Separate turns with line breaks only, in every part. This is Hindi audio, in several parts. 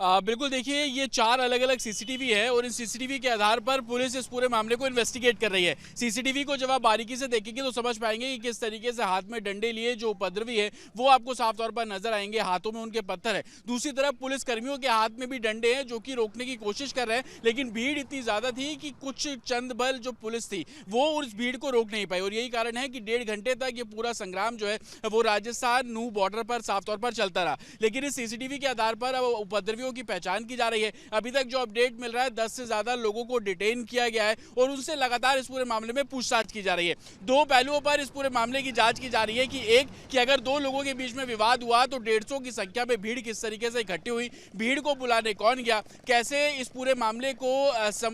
बिल्कुल देखिए, ये 4 अलग-अलग सीसीटीवी है और इन सीसीटीवी के आधार पर पुलिस इस पूरे मामले को इन्वेस्टिगेट कर रही है। सीसीटीवी को जब आप बारीकी से देखेंगे तो समझ पाएंगे कि किस तरीके से हाथ में डंडे लिए जो उपद्रवी है वो आपको साफ तौर पर नजर आएंगे, हाथों में उनके पत्थर है। दूसरी तरफ पुलिस कर्मियों के हाथ में भी डंडे हैं जो कि रोकने की कोशिश कर रहे हैं, लेकिन भीड़ इतनी ज्यादा थी कि कुछ चंद बल जो पुलिस थी वो उस भीड़ को रोक नहीं पाई और यही कारण है कि 1.5 घंटे तक ये पूरा संग्राम जो है वो राजस्थान नूह बॉर्डर पर साफ तौर पर चलता रहा। लेकिन इस सीसीटीवी के आधार पर अब उपद्रवियों की पहचान की जा रही है। अभी तक जो अपडेट मिल रहा है 10 से ज्यादा लोगों को डिटेन किया गया है और उनसे लगातार इस पूरे मामले में पूछताछ की जा रही है। दो पहलुओं पर इस पूरे मामले की जांच की जा रही है कि एक कि अगर दो लोगों के बीच में विवाद हुआ तो 150 की संख्या में भीड़ किस तरीके से इकट्ठी हुई, भीड़ को बुलाने कौन गया, कैसे इस पूरे मामले को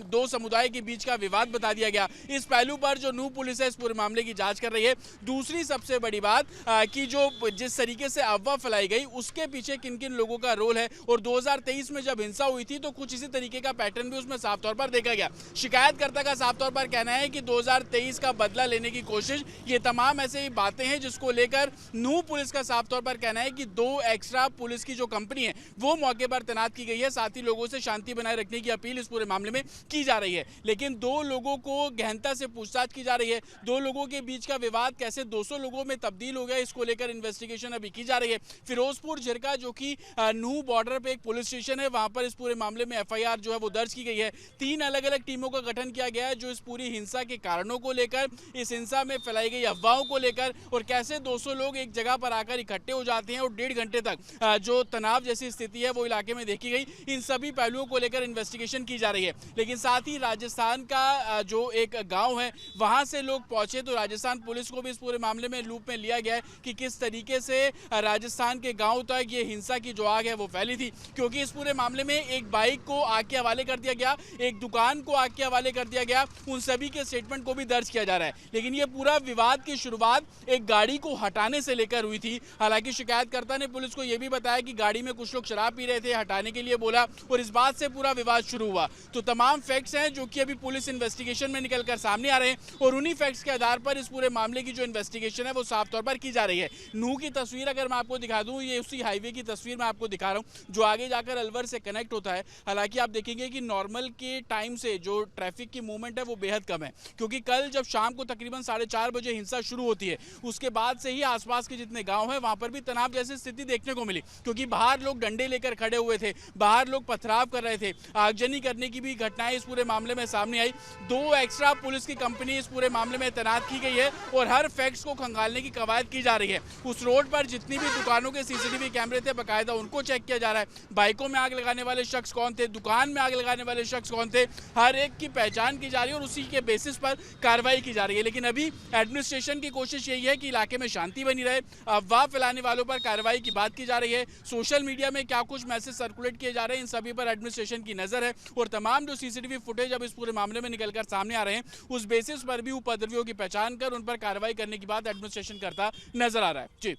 दो समुदाय के बीच का विवाद बता दिया गया। इस पहलू पर जो नूह पुलिस है इस पूरे मामले की जांच कर रही है। दूसरी सबसे बड़ी बात कि जो जिस तरीके से अफवाह फैलाई गई उसके पीछे किन किन लोगों का रोल है और 2023 में जब हिंसा हुई थी तो कुछ इसी तरीके का पैटर्न भी उसमें साफ तौर पर देखा गया। शिकायतकर्ता का साफ तौर पर कहना है कि 2023 का बदला लेने की कोशिश, ये तमाम ऐसे ही बातें हैं जिसको लेकर नूह पुलिस का साफ तौर पर कहना है कि 2 एक्स्ट्रा पुलिस की जो कंपनी है वो मौके पर तैनात की गई है। साथ ही लोगों से शांति बनाए रखने की अपील इस पूरे मामले में की जा रही है। लेकिन 2 लोगों को गहनता से पूछताछ की जा रही है। 2 लोगों के बीच का विवाद कैसे 200 लोगों में तब्दील हो गया, इसको लेकर इन्वेस्टिगेशन अभी की जा रही है। फिरोजपुर झिरका जो कि नूह बॉर्डर पे एक पुलिस स्टेशन है, वहां पर इस पूरे मामले में एफआईआर जो है वो दर्ज की गई है। 3 अलग-अलग टीमों का गठन किया गया है जो इस पूरी हिंसा के कारणों को लेकर, इस हिंसा में फैलाई गई अफवाहों को लेकर और कैसे 200 लोग एक जगह पर आकर इकट्ठे हो जाते हैं और 1.5 घंटे तक जो तनाव जैसी स्थिति है वो इलाके में देखी गई, इन सभी पहलुओं को लेकर इन्वेस्टिगेशन की जा रही है। लेकिन साथ ही राजस्थान का जो एक गाँव है वहां से लोग पहुंचे तो राजस्थान पुलिस को भी इस पूरे मामले में लूप में लिया गया है कि किस तरीके से राजस्थान के गाँव तक ये हिंसा की जो आग है वो फैली थी। क्योंकि इस पूरे मामले में एक बाइक को आग के हवाले कर दिया गया, एक दुकान को आग के हवाले कर दिया गया, उन सभी के स्टेटमेंट को भी दर्ज किया जा रहा है। लेकिन ये पूरा विवाद की शुरुआत एक गाड़ी को हटाने से लेकर हुई थी। हालांकि शिकायतकर्ता ने पुलिस को यह भी बताया कि गाड़ी में कुछ लोग शराब पी रहे थे, हटाने के लिए बोला और इस बात से पूरा विवाद शुरू हुआ। तो तमाम फैक्ट्स हैं जो कि अभी पुलिस इन्वेस्टिगेशन में निकलकर सामने आ रहे हैं और उन्हीं फैक्ट्स के आधार पर इस पूरे मामले की जो इन्वेस्टिगेशन है वो साफ तौर पर की जा रही है। नूह की तस्वीर अगर मैं आपको दिखा दूं, ये उसी हाईवे की तस्वीर मैं आपको दिखा रहा हूं जो आगे जाकर अलवर से कनेक्ट होता है। हालांकि आप देखेंगे कि नॉर्मल के टाइम से जो ट्रैफिक की मूवमेंट है वो बेहद कम है, क्योंकि कल जब शाम को तकरीबन 4:30 बजे हिंसा शुरू होती है उसके बाद से ही आसपास के जितने गांव हैं वहां पर भी तनाव जैसी स्थिति देखने को मिली, क्योंकि बाहर लोग डंडे लेकर खड़े हुए थे, बाहर लोग पथराव कर रहे थे, आगजनी करने की भी घटनाएं इस पूरे मामले में सामने आई। 2 एक्स्ट्रा पुलिस की कंपनी इस पूरे मामले में तैनात की गई है और हर फैक्ट्स को खंगालने की कवायद की जा रही है। उस रोड पर जितनी भी दुकानों के सीसीटीवी कैमरे थे बाकायदा उनको चेक किया जा रहा है। बाइकों में आग लगाने वाले शख्स कौन थे, दुकान में आग लगाने वाले शख्स कौन थे, हर एक की पहचान की जा रही है और उसी के बेसिस पर कार्रवाई की जा रही है। लेकिन अभी एडमिनिस्ट्रेशन की कोशिश यही है कि इलाके में शांति बनी रहे, अफवाह फैलाने वालों पर कार्रवाई की बात की जा रही है। सोशल मीडिया में क्या कुछ मैसेज सर्कुलेट किए जा रहे हैं इन सभी पर एडमिनिस्ट्रेशन की नजर है और तमाम जो सीसीटीवी फुटेज अब इस पूरे मामले में निकलकर सामने आ रहे हैं उस बेसिस पर भी उपद्रवियों की पहचान कर उन पर कार्रवाई करने की बात एडमिनिस्ट्रेशन करता नजर आ रहा है। जी।